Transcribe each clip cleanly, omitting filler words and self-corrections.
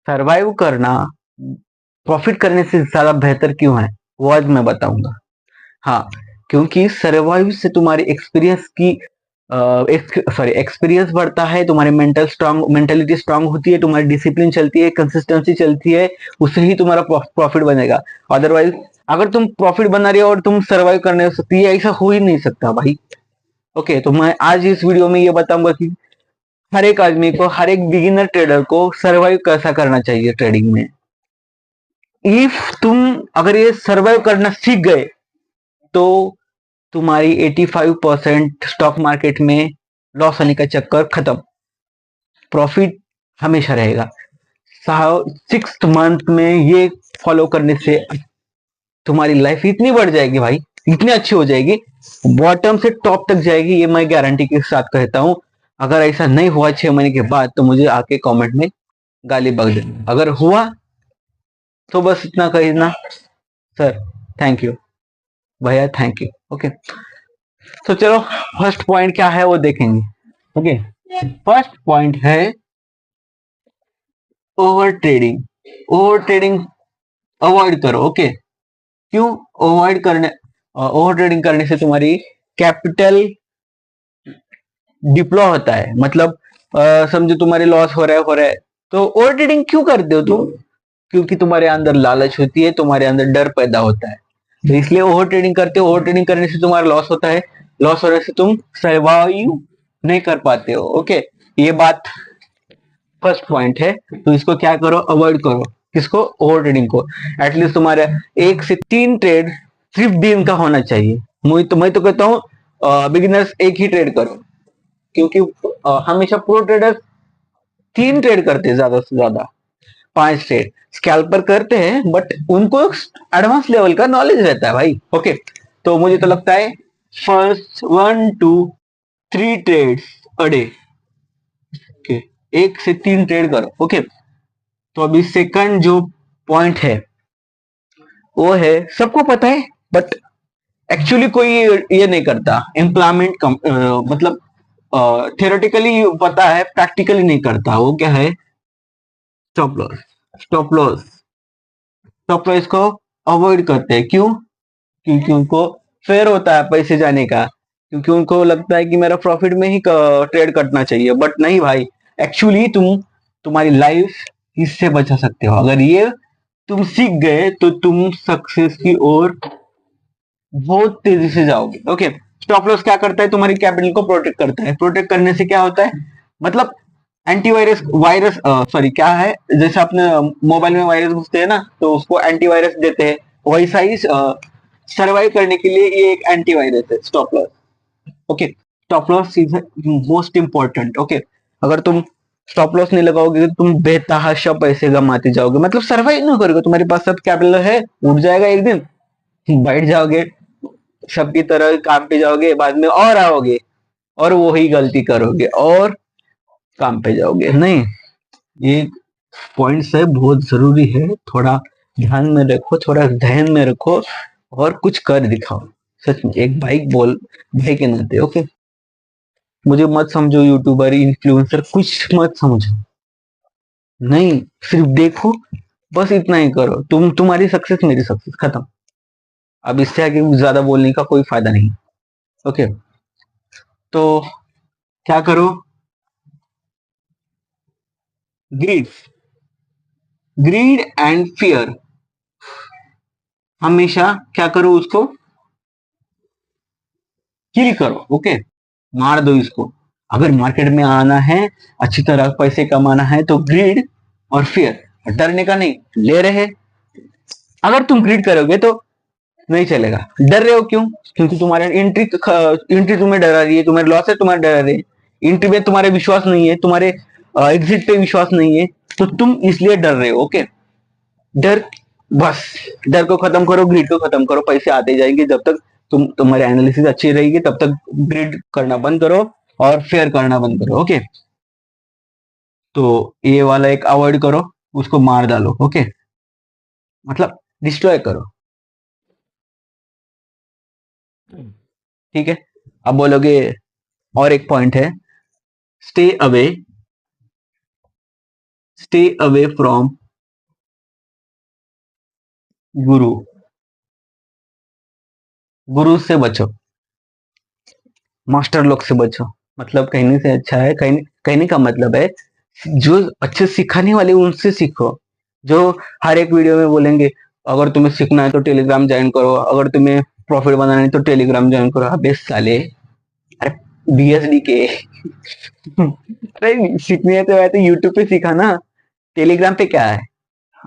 Survive करना profit करने से ज्यादा बेहतर क्यों है, वो आज मैं बताऊंगा। हाँ, क्योंकि सरवाइव से तुम्हारी एक्सपीरियंस की एक्सपीरियंस बढ़ता है, तुम्हारी मेंटेलिटी स्ट्रांग होती है, तुम्हारी डिसिप्लिन चलती है, कंसिस्टेंसी चलती है, उससे ही तुम्हारा प्रॉफिट बनेगा। अदरवाइज अगर तुम प्रॉफिट बना रही हो और तुम सरवाइव करने सकती है, ऐसा हो ही नहीं सकता भाई। ओके, तो मैं आज इस वीडियो में ये बताऊंगा कि हर एक आदमी को, हर एक बिगिनर ट्रेडर को सरवाइव कैसा करना चाहिए ट्रेडिंग में। इफ तुम अगर ये सरवाइव करना सीख गए तो तुम्हारी 85% स्टॉक मार्केट में लॉस होने का चक्कर खत्म, प्रॉफिट हमेशा रहेगा। 6th मंथ में ये फॉलो करने से तुम्हारी लाइफ इतनी बढ़ जाएगी भाई, इतनी अच्छी हो जाएगी, बॉटम से टॉप तक जाएगी, ये मैं गारंटी के साथ कहता हूं। अगर ऐसा नहीं हुआ 6 महीने के बाद तो मुझे आके कमेंट में गाली बक देना। अगर हुआ तो बस इतना कहना, सर थैंक यू, भैया थैंक यू। ओके, तो चलो फर्स्ट पॉइंट क्या है वो देखेंगे। ओके, फर्स्ट पॉइंट है over trading. Over trading avoid करो। ओके, क्यों अवॉइड करने, ओवर ट्रेडिंग करने से तुम्हारी कैपिटल डिप्लॉय होता है। मतलब समझो तुम्हारे लॉस हो रहा है तो ओवर ट्रेडिंग क्यों करते हो तुम? क्योंकि तुम्हारे अंदर लालच होती है, तुम्हारे अंदर डर पैदा होता है, तो इसलिए ओवर ट्रेडिंग करते हो। ओवर ट्रेडिंग करने से तुम्हारा लॉस होता है, लॉस होने से तुम सर्वाइव नहीं कर पाते हो। ओके, ये बात फर्स्ट पॉइंट है, तो इसको क्या करो, अवॉइड करो। किसको? ओवर ट्रेडिंग को। एटलीस्ट तुम्हारे 1 से 3 ट्रेड सिर्फ दिन का होना चाहिए। मैं तो कहता हूँ बिगिनर्स एक ही ट्रेड करो, क्योंकि हमेशा प्रो ट्रेडर्स 3 ट्रेड करते हैं, ज्यादा से ज्यादा 5 ट्रेड स्कैल्पर करते हैं, बट उनको एडवांस लेवल का नॉलेज रहता है भाई। ओके, तो मुझे तो लगता है first 1 to 3 trades a day. Okay, 1 से 3 ट्रेड करो। ओके, तो अभी सेकंड जो पॉइंट है वो है, सबको पता है बट एक्चुअली कोई ये नहीं करता, एम्प्लॉयमेंट मतलब थियोरेटिकली पता है, प्रैक्टिकली नहीं करता। वो क्या है? Stop loss. Stop loss, stop loss को अवॉइड करते हैं। क्यों? क्योंकि उनको फेयर होता है पैसे जाने का, क्योंकि उनको लगता है कि मेरा प्रॉफिट में ही ट्रेड करना चाहिए। बट नहीं भाई, एक्चुअली तुम्हारी लाइफ इससे बचा सकते हो। अगर ये तुम सीख गए तो तुम सक्सेस की ओर बहुत तेजी से जाओगे। ओके, स्टॉप लॉस क्या करता है? तुम्हारी कैपिटल को प्रोटेक्ट करता है। प्रोटेक्ट करने से क्या होता है? मतलब एंटीवायरस, वायरस सॉरी क्या है, जैसे अपने मोबाइल में वायरस घुसते हैं ना, तो उसको एंटीवायरस देते हैं, वैसा ही सरवाइव करने के लिए ये एक एंटीवायरस है stop loss. Okay, stop loss is most important. Okay, अगर तुम स्टॉप लॉस नहीं लगाओगे तो तुम बेतहाशा पैसे गमाते जाओगे, मतलब सर्वाइव नहीं करोगे। तुम्हारे पास सब कैपिटल है, उठ जाएगा एक दिन, बैठ जाओगे, सबकी तरह काम पे जाओगे, बाद में और आओगे और वही गलती करोगे और काम पे जाओगे। नहीं, ये पॉइंट्स है, बहुत जरूरी है, थोड़ा ध्यान में रखो, थोड़ा ध्यान में रखो और कुछ कर दिखाओ। सच में एक बाइक बोल भाई के नाते। ओके, मुझे मत समझो यूट्यूबर इन्फ्लुएंसर, कुछ मत समझो, नहीं, सिर्फ देखो, बस इतना ही करो। तुम्हारी सक्सेस मेरी सक्सेस, खत्म। अब इससे आगे ज्यादा बोलने का कोई फायदा नहीं। ओके, तो क्या करो? ग्रीड, ग्रीड एंड फियर, हमेशा क्या करो, उसको किल करो। ओके, मार दो इसको। अगर मार्केट में आना है, अच्छी तरह पैसे कमाना है, तो ग्रीड और फियर, डरने का नहीं, ले रहे। अगर तुम ग्रीड करोगे तो नहीं चलेगा। डर रहे हो क्यों? क्योंकि तुम्हारे एंट्री तुम्हें डरा रही है, तुम्हारे लॉस है तुम्हारे डरा रहे, एंट्री में तुम्हारे विश्वास नहीं है, तुम्हारे एग्जिट पे विश्वास नहीं है, तो तुम इसलिए डर रहे हो। ओके, डर, बस डर को खत्म करो, ग्रिड को खत्म करो, पैसे आते जाएंगे। जब तक तुम्हारी एनालिसिस अच्छी रहेगी तब तक ग्रिड करना बंद करो और फेयर करना बंद करो। ओके, तो ये वाला एक अवॉइड करो, उसको मार डालो। ओके, मतलब डिस्ट्रॉय करो। ठीक है, अब बोलोगे और एक पॉइंट है, stay away stay away from गुरु, गुरु से बचो, मास्टर लोग से बचो। मतलब कहने से अच्छा है, कहने का मतलब है जो अच्छे सिखाने वाले उनसे सीखो, जो हर एक वीडियो में बोलेंगे अगर तुम्हें सीखना है तो टेलीग्राम ज्वाइन करो, अगर तुम्हें प्रॉफिट बनाना है तो टेलीग्राम ज्वाइन करो। अबे साले, अरे बीएसडी के अरे सीखनी है तो वैसे यूट्यूब पे सीखा ना, टेलीग्राम पे क्या है?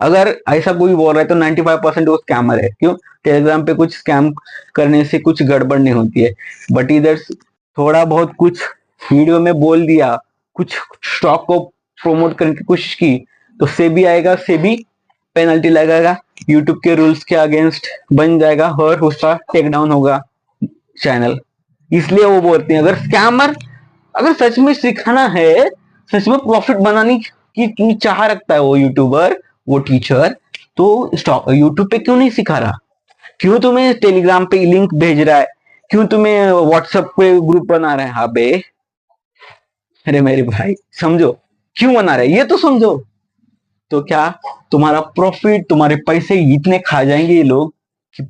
अगर ऐसा कोई बोल रहा है तो 95% वो स्कैमर है। क्यों? टेलीग्राम पे कुछ स्कैम करने से कुछ गड़बड़ नहीं होती है, बट इधर थोड़ा बहुत कुछ वीडियो में बोल दिया, कुछ स्टॉक को प्रमोट करने की कोशिश की तो सेबी आएगा, सेबी पेनल्टी लगाएगा, यूट्यूब के रूल्स के अगेंस्ट बन जाएगा और उसका टेक डाउन होगा चैनल। इसलिए वो बोलते हैं अगर स्कैमर, अगर सच में सिखाना है, सच में प्रॉफिट बनाने की चाह रखता है वो यूट्यूबर, वो टीचर, तो यूट्यूब पे क्यों नहीं सिखा रहा? क्यों तुम्हें टेलीग्राम पे लिंक भेज रहा है? क्यों तुम्हें व्हाट्सएप पे ग्रुप बना रहा है? हाँ बे, अरे मेरे भाई समझो, क्यों बना रहा है ये तो समझो। तो क्या तुम्हारा प्रॉफिट, तुम्हारे पैसे इतने खा जाएंगे ये लोग कि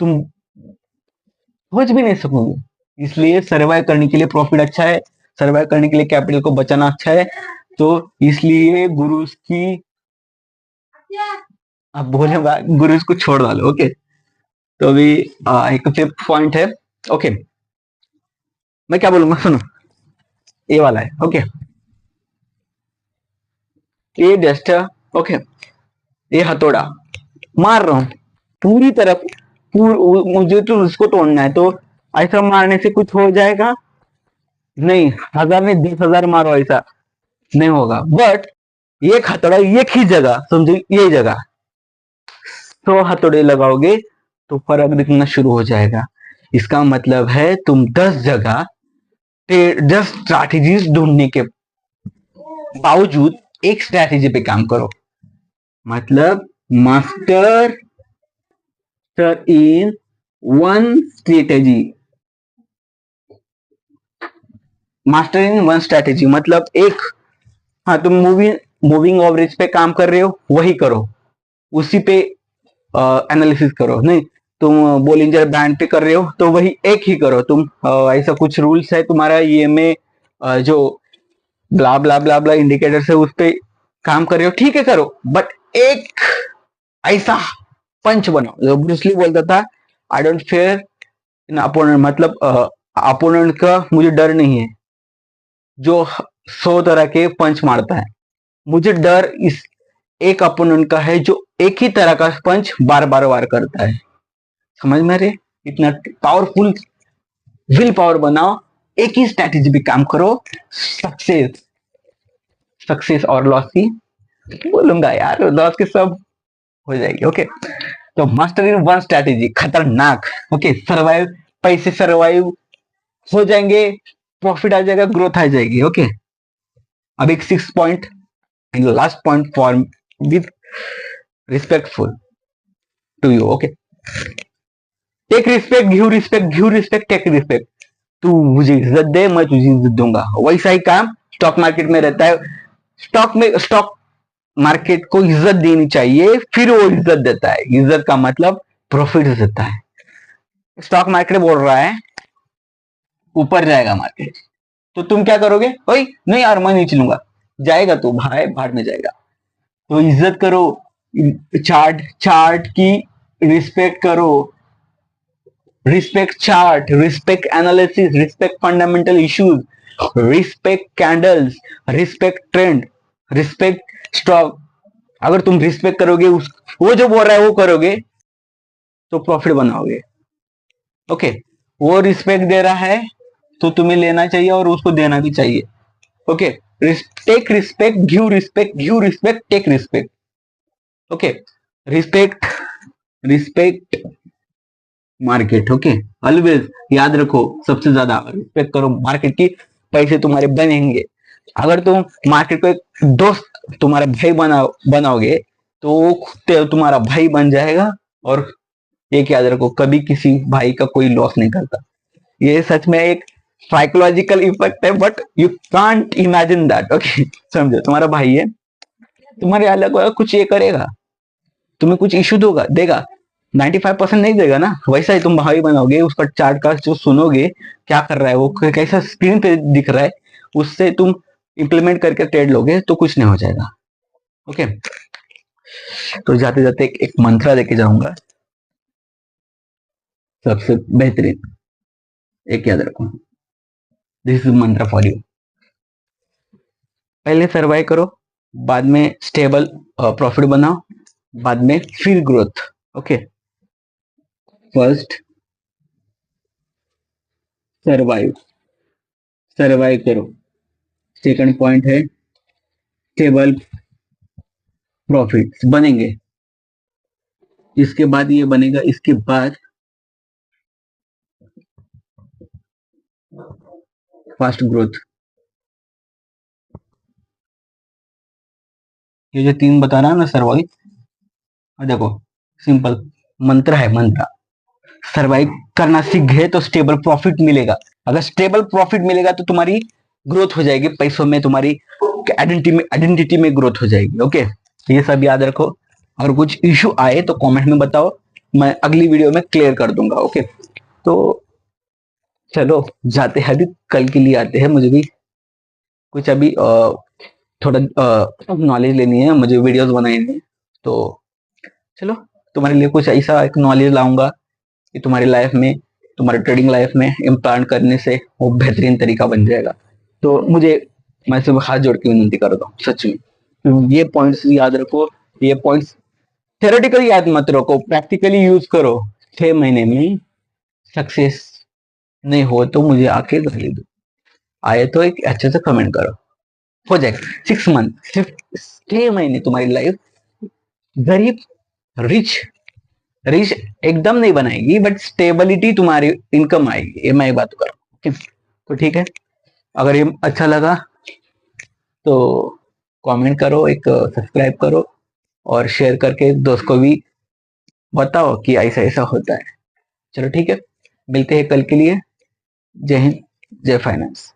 तुम समझ भी नहीं सकोगे। इसलिए सर्वाइव करने के लिए प्रॉफिट अच्छा है, सर्वाइव करने के लिए कैपिटल को बचाना अच्छा है। तो इसलिए गुरुज की, आप बोले गुरुज को छोड़ डालो। ओके, तो अभी एक फिफ्थ पॉइंट है। ओके, मैं क्या बोलूंगा सुनो, ये वाला है। ओके, ये डस्टर, ओके, ये हथौड़ा मार रहा हूं पूरी तरफ, मुझे तो उसको तोड़ना है, तो ऐसा मारने से कुछ हो जाएगा नहीं? 1000 नहीं 10,000 मारो ऐसा नहीं होगा, बट ये हथौड़ा एक ही जगह, समझो ये जगह 100 हथौड़े लगाओगे तो फर्क दिखना शुरू हो जाएगा। इसका मतलब है तुम 10 जगह 10 स्ट्रैटेजीज ढूंढने के बावजूद एक स्ट्रैटेजी पे काम करो। मतलब master in one strategy, master in one strategy मतलब एक, हाँ तुम मूविंग एवरेज पे काम कर रहे हो वही करो, उसी पे एनालिसिस करो। नहीं, तुम बोलिंजर बैंड पे कर रहे हो तो वही एक ही करो तुम। ऐसा कुछ रूल्स है तुम्हारा ये में, जो ब्ला ब्ला ब्ला ब्ला इंडिकेटर से उस पे काम कर रहे हो, ठीक है करो, बट एक ऐसा पंच बनाओ। जो ब्रूसली बोलता था, I don't fair in opponent, मतलब अपोनेंट का मुझे डर नहीं है जो 100 तरह के पंच मारता है, मुझे डर इस एक अपोनेंट का है जो एक ही तरह का पंच बार बार वार करता है। समझ में रहे? इतना पावरफुल विल पावर बनाओ, एक ही स्ट्रैटेजी पे काम करो, सक्सेस, सक्सेस और लॉस की बोलूंगा यार, लॉस के सब हो जाएगी। ओके, तो मास्टर इन वन स्ट्रैटेजी खतरनाक। ओके, सर्वाइव, पैसे सर्वाइव हो जाएंगे, प्रॉफिट आ जाएगा, ग्रोथ आ जाएगी। ओके, अब एक 6 point and last point for with respectful to you. Okay, take respect, give respect, give respect, take respect. तू मुझे इज्जत दे, मैं तुझे इज्जत दूंगा। वैसा ही काम स्टॉक मार्केट में रहता है। स्टॉक मार्केट को इज्जत देनी चाहिए, फिर वो इज्जत देता है। इज्जत का मतलब प्रॉफिट देता है। स्टॉक मार्केट बोल रहा है ऊपर जाएगा मार्केट, तो तुम क्या करोगे? ओए नहीं यार मैं नहीं चलूंगा, जाएगा तो भाई भाड़ में जाएगा। तो इज्जत करो, चार्ट की रिस्पेक्ट करो, respect chart, respect analysis, respect fundamental issues, respect candles, respect trend, respect stock. अगर तुम रिस्पेक्ट करोगे, उस वो जो बोल रहा है वो करोगे तो प्रॉफिट बनाओगे। ओके, वो रिस्पेक्ट दे रहा है तो तुम्हें लेना चाहिए और उसको देना भी चाहिए। Okay, take respect, give respect, give respect, take respect. Okay, respect, respect market. Okay, always याद रखो, सबसे ज्यादा रिस्पेक्ट करो मार्केट की, पैसे तुम्हारे बनेंगे। अगर तुम मार्केट को एक दोस्त, तुम्हारा भाई बनाओगे तो वो खुद तुम्हारा भाई बन जाएगा। और एक याद रखो, कभी किसी भाई का कोई लॉस नहीं करता। ये सच में एक साइकोलॉजिकल इफेक्ट है, but you can't imagine that. Okay, समझो तुम्हारा भाई है, तुम्हारे अलग अलग कुछ ये करेगा, तुम्हें कुछ इशू देगा 95% नहीं देगा ना। वैसा ही तुम भाई बनाओगे, उसका चार्ट का जो सुनोगे क्या कर रहा है वो, कैसा स्क्रीन पे दिख रहा है, उससे तुम इंप्लीमेंट करके ट्रेड लोगे तो कुछ नहीं हो जाएगा। ओके, तो जाते जाते एक मंत्रा देके जाऊंगा, सबसे बेहतरीन, एक याद रखो, this is Mantra for you. पहले सर्वाइव करो, बाद में स्टेबल प्रॉफिट बनाओ, बाद में फिर growth. Okay, first survive, survive करो। सेकंड पॉइंट है स्टेबल प्रॉफिट बनेंगे, इसके बाद ये बनेगा, इसके बाद फास्ट ग्रोथ। ये जो तीन बता रहा है ना सर्वाइव, देखो सिंपल मंत्र है, मंत्र। सर्वाइव करना सीख गए तो स्टेबल प्रॉफिट मिलेगा, अगर स्टेबल प्रॉफिट मिलेगा तो तुम्हारी ग्रोथ हो जाएगी, पैसों में, तुम्हारी आइडेंटिटी में ग्रोथ हो जाएगी। ओके, ये सब याद रखो। अगर कुछ इशू आए तो कमेंट में बताओ, मैं अगली वीडियो में क्लियर कर दूंगा। ओके, तो चलो जाते हैं, अभी कल के लिए आते हैं, मुझे भी कुछ अभी थोड़ा नॉलेज लेनी है, मुझे वीडियोस बनानी है, तो चलो तुम्हारे लिए कुछ ऐसा एक नॉलेज लाऊंगा कि तुम्हारी लाइफ में, तुम्हारे ट्रेडिंग लाइफ में इम्प्लांट करने से वो बेहतरीन तरीका बन जाएगा। तो मुझे, मैं सिर्फ हाथ जोड़ के विनती करता हूँ सच में, तो ये पॉइंट्स याद रखो, ये पॉइंट्स थ्योरेटिकली याद मत रखो, प्रैक्टिकली यूज करो। 6 महीने में सक्सेस नहीं हो तो मुझे आके गाली दो, आए तो एक अच्छे से कमेंट करो, हो जाएगा। 6 मंथ, सिर्फ 6 महीने तुम्हारी लाइफ गरीब, रिच, रिच एकदम नहीं बनाएगी, बट स्टेबिलिटी तुम्हारी इनकम आएगी, ये मैं एक बात करूँ। okay? तो ठीक है, अगर ये अच्छा लगा तो कमेंट करो, एक सब्सक्राइब करो, और शेयर करके दोस्त को भी बताओ कि ऐसा ऐसा होता है। चलो ठीक है, मिलते हैं कल के लिए। जय हिंद, जय फाइनेंस।